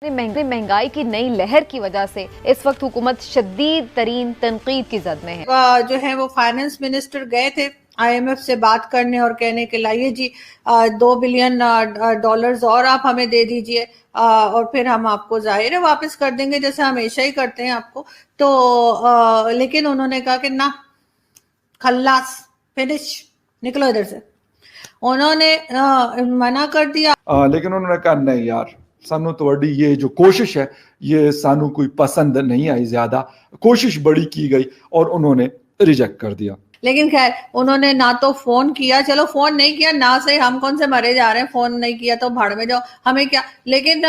महंगाई की नई लहर की वजह से इस वक्त हुकूमत शदीद तरीन तनकीद की जद में है। जो है वो फाइनेंस मिनिस्टर गए थे IMF से बात करने और कहने के लाइए जी 2 बिलियन डॉलर्स और आप हमें दे दीजिए और फिर हम आपको जाहिर है वापस कर देंगे जैसे हमेशा ही करते हैं आपको। तो लेकिन उन्होंने कहा कि ना, खल्लास, फिनिश, निकलो इधर से। उन्होंने मना कर दिया। लेकिन उन्होंने कहा नहीं यार, सानू ਤੁਹਾਡੀ ये जो कोशिश है ये सानू कोई पसंद नहीं आई, ज्यादा कोशिश बड़ी की गई और उन्होंने रिजेक्ट कर दिया। लेकिन खैर उन्होंने ना तो फोन किया, चलो फोन नहीं किया ना सही, हम कौन से मरे जा रहे हैं, फोन नहीं किया तो भाड़ में जाओ, हमें क्या, लेकिन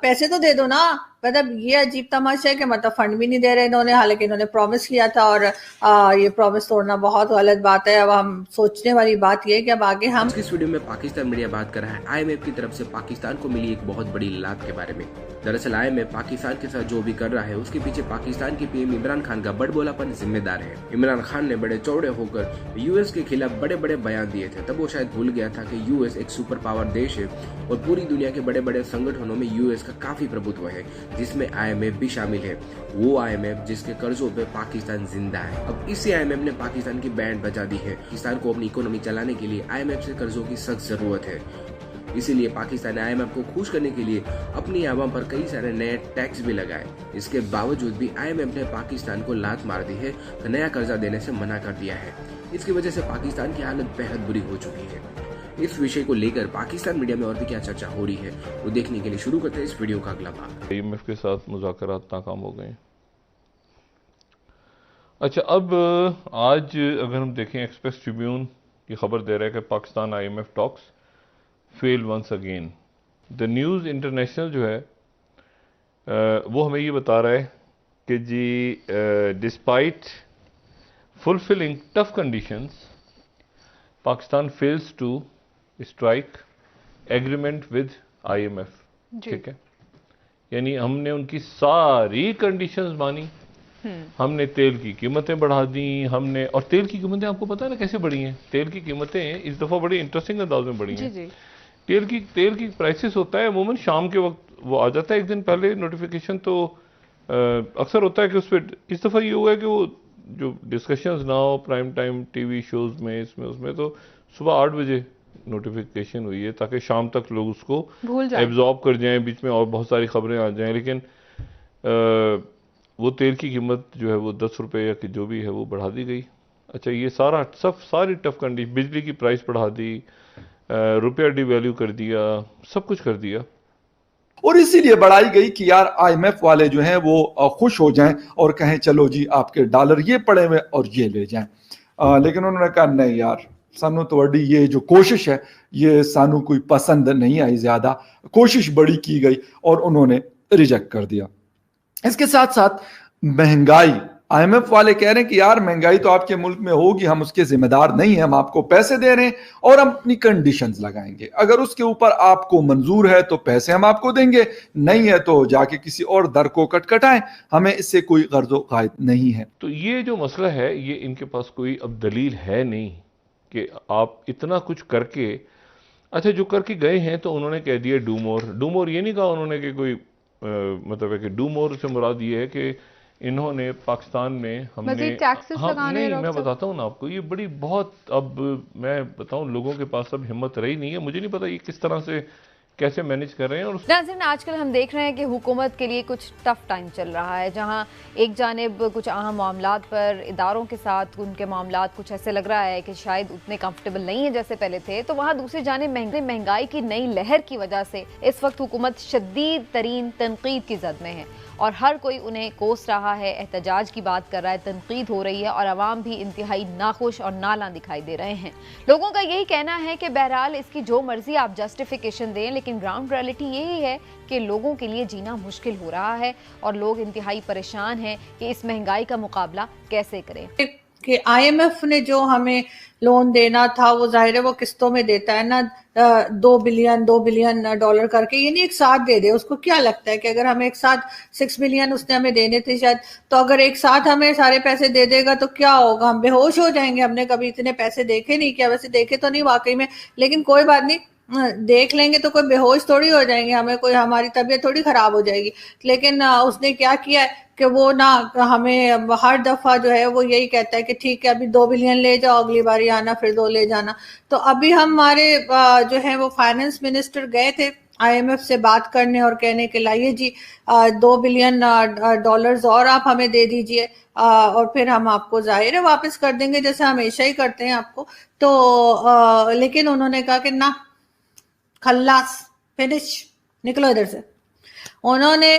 पैसे तो दे दो ना। मतलब ये अजीब तमाशा है कि मतलब फंड भी नहीं दे रहे इन्होंने, हालांकि इन्होंने प्रॉमिस किया था और ये प्रॉमिस तोड़ना बहुत गलत बात है। अब हम सोचने वाली बात ये है कि अब आगे हम इस वीडियो में पाकिस्तान मीडिया बात कर रहा है IMF की तरफ से पाकिस्तान को मिली एक बहुत बड़ी लात के बारे में। दरअसल IMF पाकिस्तान के साथ जो भी कर रहा है उसके पीछे पाकिस्तान के PM इमरान खान का बड़बोलापन जिम्मेदार है। इमरान खान ने बड़े चौड़े होकर US के खिलाफ बड़े बड़े बयान दिए थे। तब वो शायद भूल गया था कि US एक सुपर पावर देश है और पूरी दुनिया के बड़े बड़े संगठनों में US का काफी प्रभुत्व है, जिसमें IMF भी शामिल है। वो IMF जिसके कर्जों पे पाकिस्तान जिंदा है। अब इसी IMF ने पाकिस्तान की बैंड बजा दी है। पाकिस्तान को अपनी इकोनॉमी चलाने के लिए IMF से कर्जों की सख्त जरूरत है। इसीलिए पाकिस्तान ने IMF को खुश करने के लिए अपनी आवाम पर कई सारे नए टैक्स भी लगाए। इसके बावजूद भी IMF ने पाकिस्तान को लात मार दी है, नया कर्जा देने से मना कर दिया है। इसकी वजह से पाकिस्तान की हालत बेहद बुरी हो चुकी है। इस विषय को लेकर पाकिस्तान मीडिया में और भी क्या चर्चा हो रही है वो देखने के लिए शुरू करते हैं इस वीडियो का अगला भाग। IMF के साथ मुज़ाकरात नाकाम हो गए। अच्छा, अब आज अगर हम देखें, एक्सप्रेस ट्रिब्यून की खबर दे रहा है कि Pakistan IMF talks fail once again. The News International जो है वो हमें ये बता रहा है कि जी despite fulfilling tough conditions Pakistan fails to strike agreement with IMF। ठीक है, यानी हमने उनकी सारी कंडीशंस मानी, हमने तेल की कीमतें बढ़ा दी, हमने, और तेल की कीमतें आपको पता है ना कैसे बढ़ी हैं? तेल की कीमतें इस दफ़ा बड़ी इंटरेस्टिंग अंदाज में बढ़ी हैं। तेल की प्राइसेस होता है अमूमन शाम के वक्त वो आ जाता है, एक दिन पहले नोटिफिकेशन, तो अक्सर होता है कि उस पर, इस दफ़ा ये हुआ है कि वो जो डिस्कशंस ना हो प्राइम टाइम TV शोज़ में, इसमें उसमें, तो सुबह 8 बजे नोटिफिकेशन हुई है ताकि शाम तक लोग उसको एब्जॉर्ब कर जाएं, बीच में और बहुत सारी खबरें आ जाएं। लेकिन वो तेल की कीमत जो है वो 10 रुपये या कि जो भी है वो बढ़ा दी गई। अच्छा, ये सारी टफ कंडीशन, बिजली की प्राइस बढ़ा दी, रुपया डिवैल्यू कर दिया, सब कुछ कर दिया। और इसीलिए बढ़ाई गई कि यार IMF वाले जो हैं वो खुश हो जाएं और कहें चलो जी आपके डॉलर ये पड़े हुए और ये ले जाएं। लेकिन उन्होंने कहा नहीं यार, सानू ਤੁਹਾਡੀ ये जो कोशिश है ये सानू कोई पसंद नहीं आई, ज्यादा कोशिश बड़ी की गई और उन्होंने रिजेक्ट कर दिया। इसके साथ साथ महंगाई, IMF वाले कह रहे हैं कि यार महंगाई तो आपके मुल्क में होगी, हम उसके जिम्मेदार नहीं हैं, हम आपको पैसे दे रहे हैं और हम अपनी कंडीशंस लगाएंगे, अगर उसके ऊपर आपको मंजूर है तो पैसे हम आपको देंगे, नहीं है तो जाके किसी और दर को कटकटाएं, हमें इससे कोई गर्जो कायद नहीं है। तो ये जो मसला है ये इनके पास कोई अब दलील है नहीं कि आप इतना कुछ करके, अच्छा जो करके गए हैं तो उन्होंने कह दिया डू मोर। ये नहीं कहा उन्होंने कि कोई मतलब है कि डू मोर से मुराद ये है कि इन्होंने पाकिस्तान में हमने नहीं, मैं बताता हूँ ना आपको, ये बड़ी बहुत, अब मैं बताऊँ लोगों के पास अब हिम्मत रही नहीं है, मुझे नहीं पता ये किस तरह से कैसे मैनेज कर रहे हैं। और नाज़रीन, आजकल हम देख रहे हैं कि हुकूमत के लिए कुछ टफ टाइम चल रहा है, जहां एक जानिब कुछ अहम मामलात पर इदारों के साथ उनके मामलात कुछ ऐसे लग रहा है कि शायद उतने कंफर्टेबल नहीं है जैसे पहले थे, तो वहां दूसरी जानिब महंगाई की नई लहर की वजह से इस वक्त हुकूमत शदीद तरीन तनकीद की जद में है और हर कोई उन्हें कोस रहा है, एहतजाज की बात कर रहा है, तनकीद हो रही है और अवाम भी इंतहाई नाखुश और नाला दिखाई दे रहे हैं। लोगों का यही कहना है कि बहरहाल इसकी जो मर्जी आप जस्टिफिकेशन दें, लेकिन ग्राउंड रियलिटी यही है कि लोगों के लिए जीना मुश्किल हो रहा है और लोग इंतहाई परेशान हैं कि इस महंगाई का मुकाबला कैसे करें। कि IMF ने जो हमें लोन देना था वो जाहिर है वो किस्तों में देता है ना, 2 बिलियन डॉलर करके, ये नहीं एक साथ दे दे। उसको क्या लगता है कि अगर हम एक साथ 6 बिलियन उसने हमें देने थे शायद, तो अगर एक साथ हमें सारे पैसे दे देगा तो क्या होगा, हम बेहोश हो जाएंगे। हमने कभी इतने पैसे देखे नहीं, क्या वैसे देखे तो नहीं वाकई में, लेकिन कोई बात नहीं, देख लेंगे तो कोई बेहोश थोड़ी हो जाएंगे, हमें कोई हमारी तबीयत थोड़ी खराब हो जाएगी। लेकिन उसने क्या किया है कि वो ना हमें हर दफा जो है वो यही कहता है कि ठीक है अभी 2 बिलियन ले जाओ, अगली बारी आना फिर 2 ले जाना। तो अभी हमारे जो है वो फाइनेंस मिनिस्टर गए थे IMF से बात करने और कहने के लाइए जी 2 बिलियन डॉलर्स और आप हमें दे दीजिए और फिर हम आपको जाहिर है वापस कर देंगे जैसे हमेशा ही करते हैं आपको। तो लेकिन उन्होंने कहा कि ना, खल्लास, फिनिश, निकलो इधर से। उन्होंने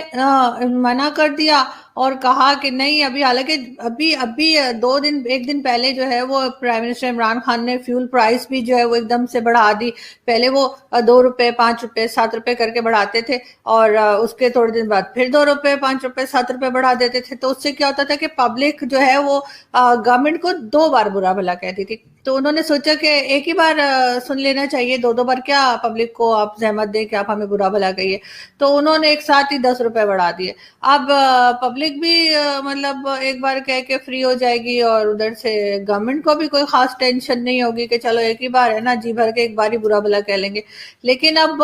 मना कर दिया और कहा कि नहीं अभी, हालांकि अभी अभी 1 दिन पहले जो है वो प्राइम मिनिस्टर इमरान खान ने फ्यूल प्राइस भी जो है वो एकदम से बढ़ा दी। पहले वो 2 रुपए 5 रुपए 7 रुपए करके बढ़ाते थे और उसके थोड़े दिन बाद फिर 2 रुपए 5 रुपए 7 रुपए बढ़ा देते थे। तो उससे क्या होता था कि पब्लिक जो है वो गवर्नमेंट को 2 बार बुरा भला कहती थी। तो उन्होंने सोचा कि एक ही बार सुन लेना चाहिए, 2 बार क्या पब्लिक को आप जहमत दें कि आप हमें बुरा भला कहिए। तो उन्होंने एक साथ ही 10 रुपए बढ़ा दिए। अब पब्लिक भी मतलब एक बार कह के फ्री हो जाएगी और उधर से गवर्नमेंट को भी कोई खास टेंशन नहीं होगी कि चलो एक ही बार है ना, जी भर के एक बार ही बुरा भला कह लेंगे। लेकिन अब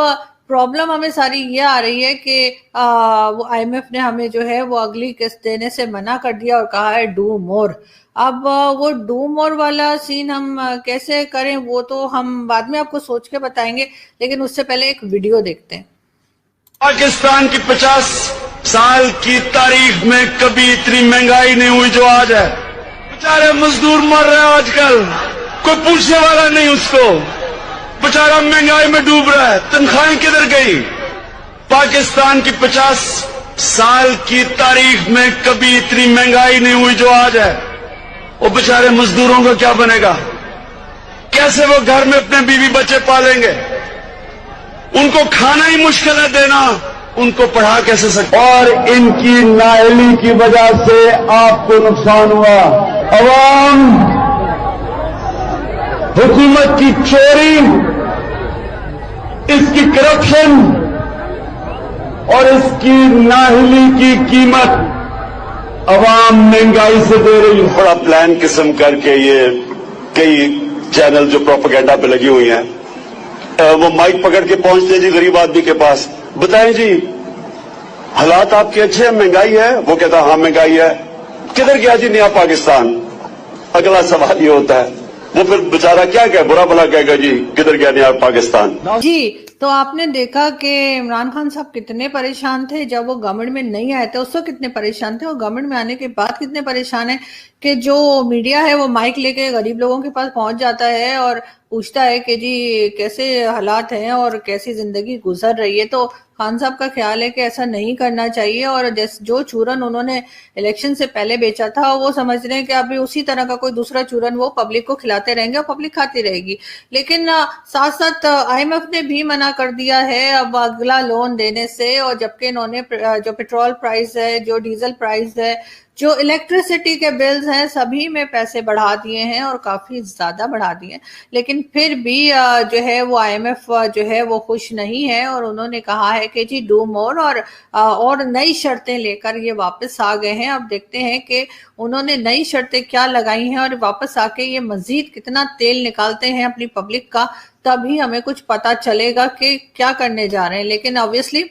प्रॉब्लम हमें सारी ये आ रही है कि वो IMF ने हमें जो है वो अगली किस्त देने से मना कर दिया और कहा है डू मोर। अब वो डू मोर वाला सीन हम कैसे करें वो तो हम बाद में आपको सोच के बताएंगे, लेकिन उससे पहले एक वीडियो देखते हैं। पाकिस्तान की 50 साल की तारीख में कभी इतनी महंगाई नहीं हुई जो आज है। बेचारे मजदूर मर रहे हैं आजकल, कोई पूछने वाला नहीं उसको, बेचारा महंगाई में डूब रहा है, तनख्वाहें किधर गई। पाकिस्तान की 50 साल की तारीख में कभी इतनी महंगाई नहीं हुई जो आज है। वो बेचारे मजदूरों का क्या बनेगा, कैसे वो घर में अपने बीवी बच्चे पालेंगे, उनको खाना ही मुश्किल है देना, उनको पढ़ा कैसे सकते। और इनकी नाअहली की वजह से आपको नुकसान हुआ। अवाम हुकूमत की चोरी, इसकी करप्शन और इसकी नाअहली की कीमत अवाम महंगाई से दे रही है। बड़ा प्लान किस्म करके ये कई चैनल जो प्रोपेगेंडा पे लगी हुई हैं, वो माइक पकड़ के पहुंचते हैं जी गरीब आदमी के पास, बताएं जी हालात आपके अच्छे हैं, महंगाई है? वो कहता हाँ महंगाई है। किधर गया जी नया पाकिस्तान? अगला सवाल ये होता है, वो फिर बेचारा क्या कहे, बुरा भला कहेगा जी किधर गया नया पाकिस्तान। जी तो आपने देखा कि इमरान खान साहब कितने परेशान थे जब वो गवर्नमेंट में नहीं आए थे, उस वक्त कितने परेशान थे, और गवर्नमेंट में आने के बाद कितने परेशान है कि जो मीडिया है वो माइक लेके गरीब लोगों के पास पहुंच जाता है और पूछता है कि जी कैसे हालात हैं और कैसी जिंदगी गुजर रही है। तो खान साहब का ख्याल है कि ऐसा नहीं करना चाहिए और जो चूरन उन्होंने इलेक्शन से पहले बेचा था वो समझ रहे हैं कि अभी उसी तरह का कोई दूसरा चूरन वो पब्लिक को खिलाते रहेंगे और पब्लिक खाती रहेगी। लेकिन साथ साथ IMF ने भी मना कर दिया है अब अगला लोन देने से, और जबकि इन्होंने जो पेट्रोल प्राइस है, जो डीजल प्राइस है, जो इलेक्ट्रिसिटी के बिल्स हैं, सभी में पैसे बढ़ा दिए हैं और काफी ज्यादा बढ़ा दिए हैं। लेकिन फिर भी जो है वो IMF जो है वो खुश नहीं है और उन्होंने कहा है कि जी डू मोर, और नई शर्तें लेकर ये वापस आ गए हैं। अब देखते हैं कि उन्होंने नई शर्तें क्या लगाई हैं और वापस आके ये मजीद कितना तेल निकालते हैं अपनी पब्लिक का, तभी हमें कुछ पता चलेगा कि क्या करने जा रहे हैं। लेकिन ऑब्वियसली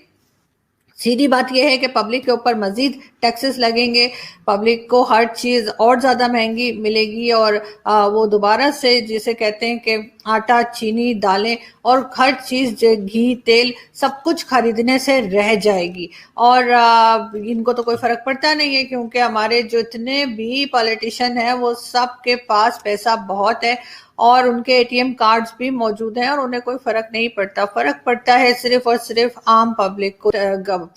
सीधी बात यह है कि पब्लिक के ऊपर मजीद टैक्सेस लगेंगे, पब्लिक को हर चीज और ज्यादा महंगी मिलेगी और वो दोबारा से जिसे कहते हैं कि आटा, चीनी, दालें और हर चीज, घी, तेल, सब कुछ खरीदने से रह जाएगी। और इनको तो कोई फर्क पड़ता नहीं है क्योंकि हमारे जो इतने भी पॉलिटिशियन हैं वो सब के पास पैसा बहुत है और उनके ATM कार्ड्स भी मौजूद हैं और उन्हें कोई फर्क नहीं पड़ता। फर्क पड़ता है सिर्फ और सिर्फ आम पब्लिक को।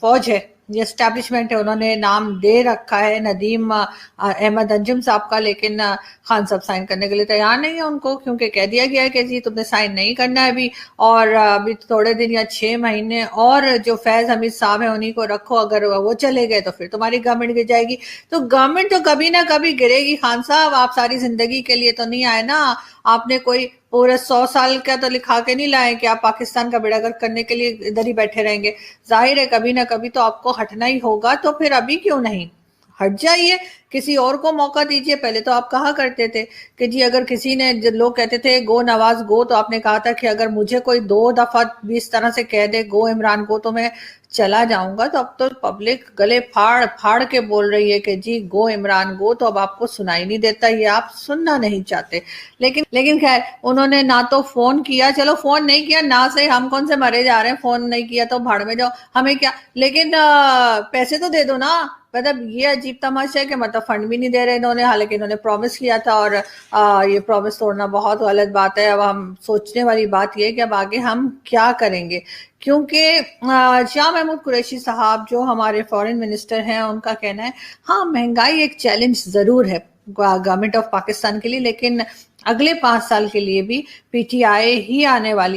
फौज है, ये एस्टैब्लिशमेंट है, उन्होंने नाम दे रखा है नदीम अहमद अंजुम साहब का, लेकिन खान साहब साइन करने के लिए तैयार नहीं है उनको, क्योंकि कह दिया गया है कि जी तुमने साइन नहीं करना है अभी, और अभी थोड़े दिन या 6 महीने और जो फैज हमीद साहब है उन्हीं को रखो, अगर वो चले गए तो फिर तुम्हारी गवर्नमेंट गिर जाएगी। तो गवर्नमेंट तो कभी ना कभी गिरेगी खान साहब, आप सारी जिंदगी के लिए तो नहीं आए ना, आपने कोई पूरे 100 साल का तो लिखा के नहीं लाए कि आप पाकिस्तान का बेड़ा गर्क करने के लिए इधर ही बैठे रहेंगे। जाहिर है कभी ना कभी तो आपको हटना ही होगा, तो फिर अभी क्यों नहीं ہٹ جائیے, کسی اور کو موقع دیجیے. پہلے تو آپ کہا کرتے تھے کہ جی اگر کسی نے, لوگ کہتے تھے گو نواز گو, تو آپ نے کہا تھا کہ اگر مجھے کوئی 2 دفعہ بھی اس طرح سے کہہ دے گو عمران گو تو میں چلا جاؤں گا. تو اب تو پبلک گلے پھاڑ پھاڑ کے بول رہی ہے کہ جی گو عمران گو, تو اب آپ کو سنائی نہیں دیتا, یہ آپ سننا نہیں چاہتے. لیکن خیر انہوں نے نہ تو فون کیا, چلو فون نہیں کیا نہ سے ہم کون سے مرے جا رہے ہیں, فون نہیں کیا تو بھاڑ میں جاؤ, ہمیں کیا, لیکن پیسے تو دے دو نا. مطلب یہ عجیب تماشا ہے کہ مطلب فنڈ بھی نہیں دے رہے انہوں نے, حالانکہ انہوں نے پرومس کیا تھا, اور یہ پرومس توڑنا بہت غلط بات ہے. اب ہم سوچنے والی بات یہ ہے کہ اب آگے ہم کیا کریں گے, کیونکہ شاہ محمود قریشی صاحب جو ہمارے فارن منسٹر ہیں, ان کا کہنا ہے ہاں مہنگائی ایک چیلنج ضرور ہے گورنمنٹ آف پاکستان کے لیے, لیکن اگلے 5 سال کے لیے بھی پی ٹی آئی ہی آنے والی